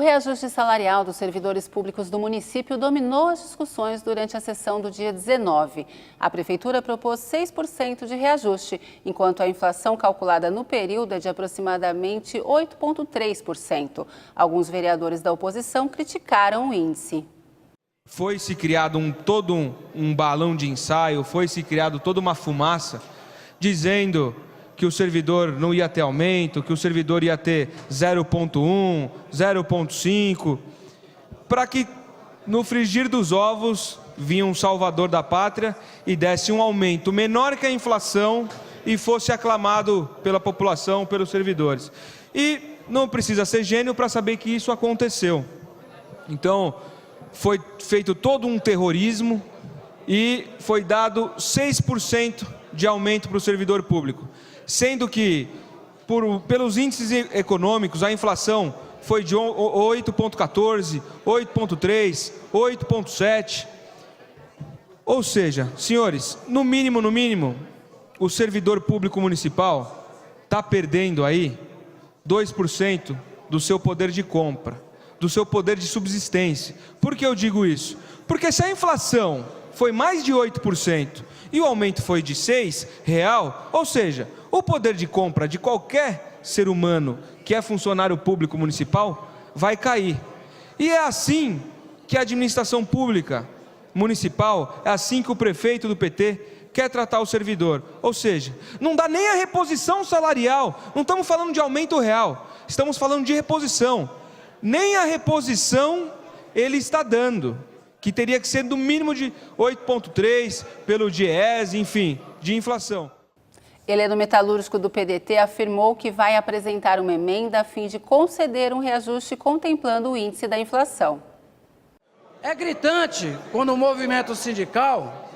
reajuste salarial dos servidores públicos do município dominou as discussões durante a sessão do dia 19. A Prefeitura propôs 6% de reajuste, enquanto a inflação calculada no período é de aproximadamente 8,3%. Alguns vereadores da oposição criticaram o índice. Foi-se criado todo um balão de ensaio, foi-se criado toda uma fumaça, dizendo que o servidor não ia ter aumento, que o servidor ia ter 0,1, 0,5, para que no frigir dos ovos vinha um salvador da pátria e desse um aumento menor que a inflação e fosse aclamado pela população, pelos servidores. E não precisa ser gênio para saber que isso aconteceu. Então, foi feito todo um terrorismo e foi dado 6% de aumento para o servidor público. Sendo que, pelos índices econômicos, a inflação foi de 8,14, 8,3, 8,7. Ou seja, senhores, no mínimo, o servidor público municipal está perdendo aí 2% do seu poder de compra, do seu poder de subsistência. Por que eu digo isso? Porque se a inflação foi mais de 8% e o aumento foi de 6 real, ou seja, o poder de compra de qualquer ser humano que é funcionário público municipal vai cair. E é assim que a administração pública municipal, é assim que o prefeito do PT quer tratar o servidor. Ou seja, não dá nem a reposição salarial, não estamos falando de aumento real, estamos falando de reposição. Nem a reposição ele está dando, que teria que ser do mínimo de 8,3 pelo DIEESE, enfim, de inflação. Heleno Metalúrgico do PDT afirmou que vai apresentar uma emenda a fim de conceder um reajuste contemplando o índice da inflação. É gritante quando o movimento sindical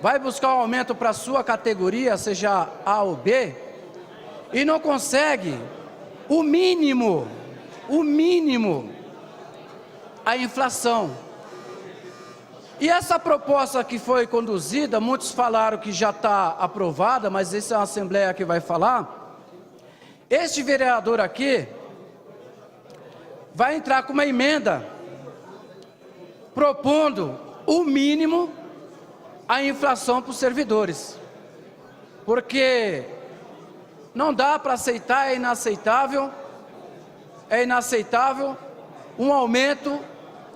vai buscar um aumento para a sua categoria, seja A ou B, e não consegue o mínimo, a inflação. E essa proposta que foi conduzida, muitos falaram que já está aprovada, mas essa é uma Assembleia que vai falar. Este vereador aqui vai entrar com uma emenda propondo o mínimo a inflação para os servidores. Porque não dá para aceitar, é inaceitável um aumento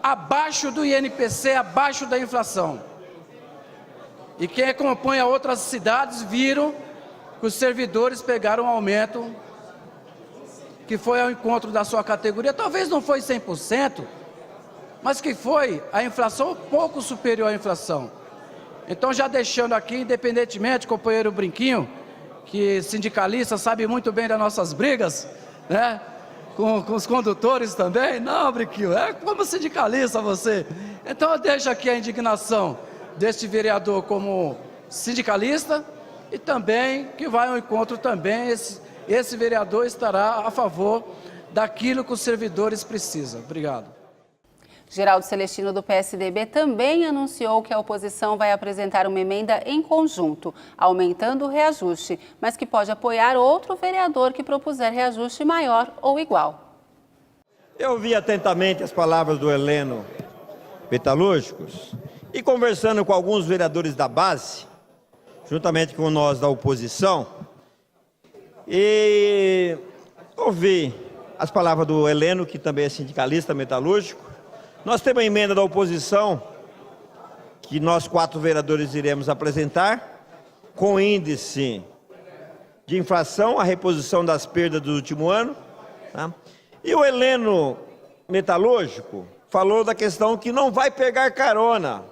abaixo do INPC, abaixo da inflação. E quem acompanha outras cidades viram que os servidores pegaram um aumento que foi ao encontro da sua categoria. Talvez não foi 100%, mas que foi a inflação um pouco superior à inflação. Então, já deixando aqui, independentemente, companheiro Brinquinho, que sindicalista sabe muito bem das nossas brigas, né? Com os condutores também? Não, Brinquinho, é como sindicalista você. Então eu deixo aqui a indignação deste vereador como sindicalista e também que vai ao encontro também, esse vereador estará a favor daquilo que os servidores precisam. Obrigado. Geraldo Celestino do PSDB também anunciou que a oposição vai apresentar uma emenda em conjunto, aumentando o reajuste, mas que pode apoiar outro vereador que propuser reajuste maior ou igual. Eu ouvi atentamente as palavras do Heleno Metalúrgicos e conversando com alguns vereadores da base, juntamente com nós da oposição, e ouvi as palavras do Heleno, que também é sindicalista metalúrgico. Nós temos uma emenda da oposição, que nós 4 vereadores iremos apresentar, com índice de inflação, a reposição das perdas do último ano. Tá? E o Heleno Metalúrgico falou da questão que não vai pegar carona.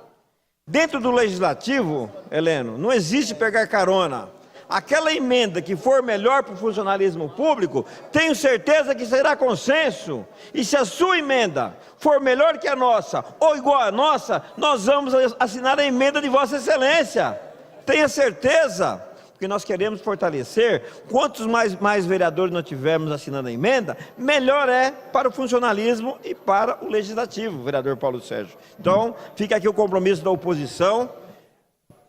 Dentro do legislativo, Heleno, não existe pegar carona. Aquela emenda que for melhor para o funcionalismo público, tenho certeza que será consenso. E se a sua emenda for melhor que a nossa, ou igual à nossa, nós vamos assinar a emenda de Vossa Excelência. Tenha certeza, porque nós queremos fortalecer. Quantos mais vereadores nós tivermos assinando a emenda, melhor é para o funcionalismo e para o legislativo, vereador Paulo Sérgio. Então, fica aqui o compromisso da oposição.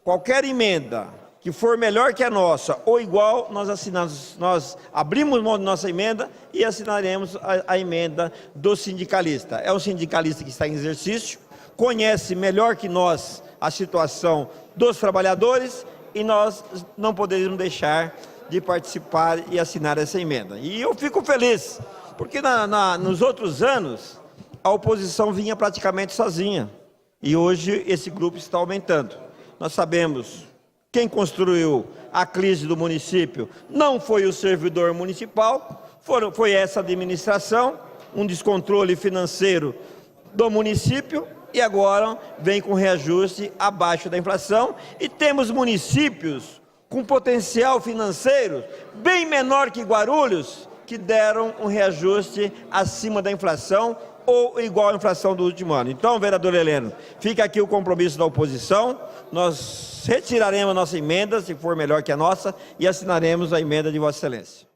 Qualquer emenda que for melhor que a nossa ou igual, nós abrimos mão de nossa emenda e assinaremos a emenda do sindicalista. É um sindicalista que está em exercício, conhece melhor que nós a situação dos trabalhadores e nós não poderíamos deixar de participar e assinar essa emenda. E eu fico feliz, porque nos outros anos a oposição vinha praticamente sozinha e hoje esse grupo está aumentando. Nós sabemos quem construiu a crise do município não foi o servidor municipal, foi essa administração, um descontrole financeiro do município e agora vem com reajuste abaixo da inflação e temos municípios com potencial financeiro bem menor que Guarulhos que deram um reajuste acima da inflação ou igual à inflação do último ano. Então, vereador Heleno, fica aqui o compromisso da oposição, nós retiraremos a nossa emenda, se for melhor que a nossa, e assinaremos a emenda de Vossa Excelência.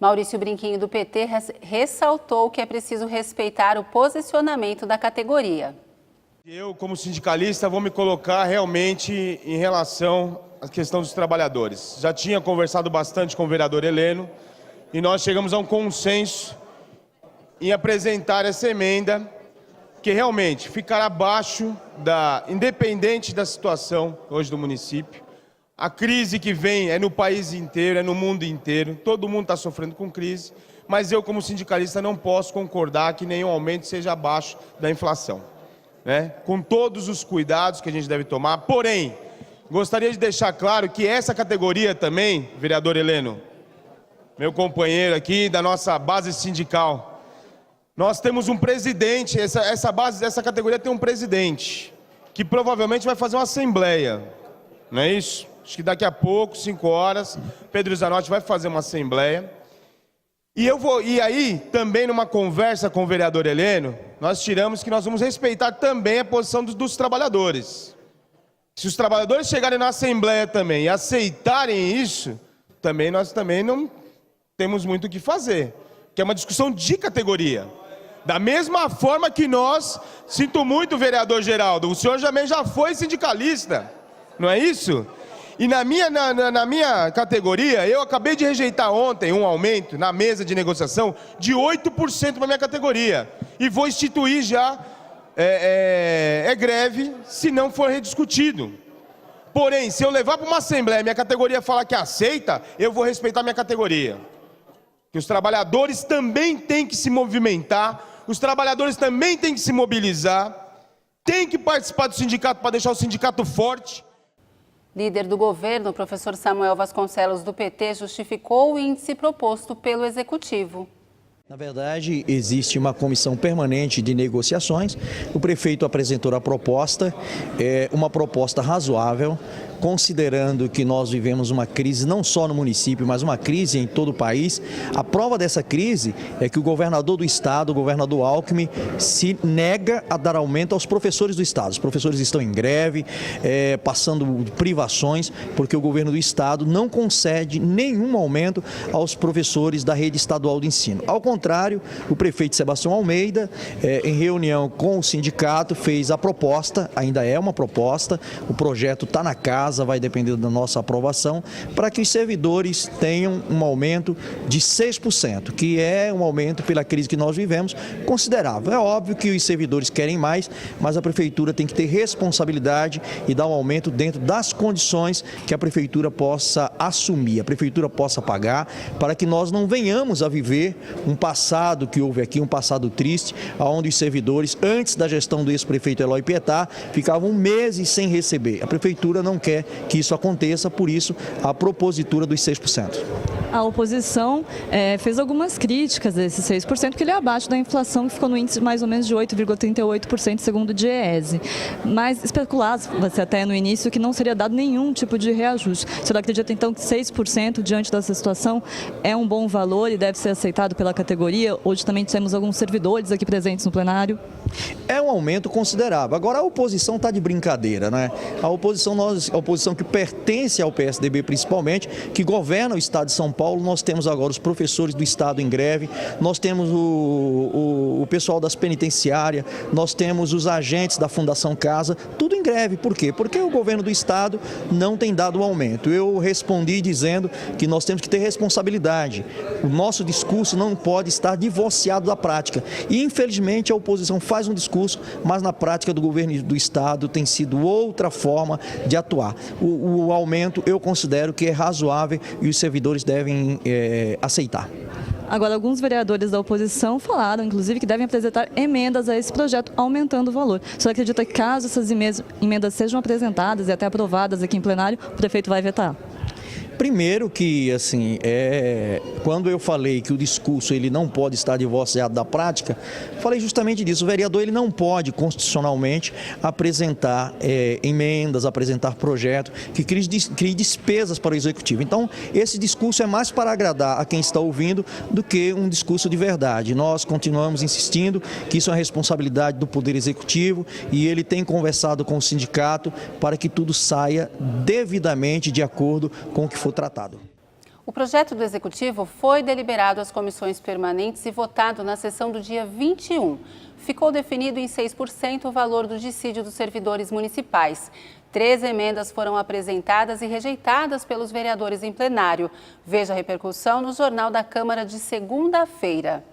Maurício Brinquinho, do PT, ressaltou que é preciso respeitar o posicionamento da categoria. Eu, como sindicalista, vou me colocar realmente em relação à questão dos trabalhadores. Já tinha conversado bastante com o vereador Heleno e nós chegamos a um consenso em apresentar essa emenda que realmente ficará abaixo independente da situação hoje do município. A crise que vem é no país inteiro, é no mundo inteiro, todo mundo está sofrendo com crise, mas eu como sindicalista não posso concordar que nenhum aumento seja abaixo da inflação, né? Com todos os cuidados que a gente deve tomar, porém, gostaria de deixar claro que essa categoria também, vereador Heleno, meu companheiro aqui da nossa base sindical, nós temos um presidente, essa categoria tem um presidente, que provavelmente vai fazer uma assembleia, não é isso? Acho que daqui a pouco, 5 horas, Pedro Zanotti vai fazer uma assembleia. E aí, também numa conversa com o vereador Heleno, nós tiramos que nós vamos respeitar também a posição dos trabalhadores. Se os trabalhadores chegarem na assembleia também e aceitarem isso, nós também não temos muito o que fazer, que é uma discussão de categoria. Da mesma forma que nós, sinto muito, vereador Geraldo, o senhor também já foi sindicalista, não é isso? E na minha categoria, eu acabei de rejeitar ontem um aumento na mesa de negociação de 8% para a minha categoria. E vou instituir já greve se não for rediscutido. Porém, se eu levar para uma assembleia e minha categoria falar que aceita, eu vou respeitar minha categoria. Que os trabalhadores também têm que se movimentar, os trabalhadores também têm que se mobilizar, têm que participar do sindicato para deixar o sindicato forte. Líder do governo, o professor Samuel Vasconcelos, do PT, justificou o índice proposto pelo Executivo. Na verdade, existe uma comissão permanente de negociações. O prefeito apresentou a proposta, uma proposta razoável, considerando que nós vivemos uma crise não só no município, mas uma crise em todo o país. A prova dessa crise é que o governador do estado, o governador Alckmin, se nega a dar aumento aos professores do estado. Os professores estão em greve, passando privações, porque o governo do estado não concede nenhum aumento aos professores da rede estadual de ensino. Ao contrário, o prefeito Sebastião Almeida, em reunião com o sindicato, fez a proposta, ainda é uma proposta, o projeto está na casa, vai depender da nossa aprovação, para que os servidores tenham um aumento de 6%, que é um aumento pela crise que nós vivemos considerável. É óbvio que os servidores querem mais, mas a prefeitura tem que ter responsabilidade e dar um aumento dentro das condições que a prefeitura possa assumir, a prefeitura possa pagar, para que nós não venhamos a viver um passado que houve aqui, um passado triste, onde os servidores, antes da gestão do ex-prefeito Eloy Pietá, ficavam meses sem receber. A prefeitura não quer que isso aconteça, por isso a propositura dos 6%. A oposição fez algumas críticas a esse 6%, que ele é abaixo da inflação, que ficou no índice mais ou menos de 8,38% segundo o DIEESE. Mas especulava-se até no início que não seria dado nenhum tipo de reajuste. O senhor acredita então que 6% diante dessa situação é um bom valor e deve ser aceitado pela categoria? Hoje também temos alguns servidores aqui presentes no plenário. É um aumento considerável. Agora a oposição está de brincadeira, né? A oposição que pertence ao PSDB principalmente, que governa o estado de São Paulo, Paulo, nós temos agora os professores do Estado em greve, nós temos o pessoal das penitenciárias, nós temos os agentes da Fundação Casa, tudo em greve. Por quê? Porque o governo do Estado não tem dado um aumento. Eu respondi dizendo que nós temos que ter responsabilidade. O nosso discurso não pode estar divorciado da prática. E, infelizmente, a oposição faz um discurso, mas na prática do governo do Estado tem sido outra forma de atuar. O aumento eu considero que é razoável e os servidores devem aceitar. Agora, alguns vereadores da oposição falaram, inclusive, que devem apresentar emendas a esse projeto, aumentando o valor. O senhor acredita que, caso essas emendas sejam apresentadas e até aprovadas aqui em plenário, o prefeito vai vetar? Primeiro que, assim, quando eu falei que o discurso ele não pode estar divorciado da prática, falei justamente disso. O vereador ele não pode, constitucionalmente, apresentar emendas, apresentar projetos que crie despesas para o Executivo. Então, esse discurso é mais para agradar a quem está ouvindo do que um discurso de verdade. Nós continuamos insistindo que isso é uma responsabilidade do Poder Executivo e ele tem conversado com o sindicato para que tudo saia devidamente de acordo com o que for tratado. O projeto do Executivo foi deliberado às comissões permanentes e votado na sessão do dia 21. Ficou definido em 6% o valor do dissídio dos servidores municipais. 13 emendas foram apresentadas e rejeitadas pelos vereadores em plenário. Veja a repercussão no Jornal da Câmara de segunda-feira.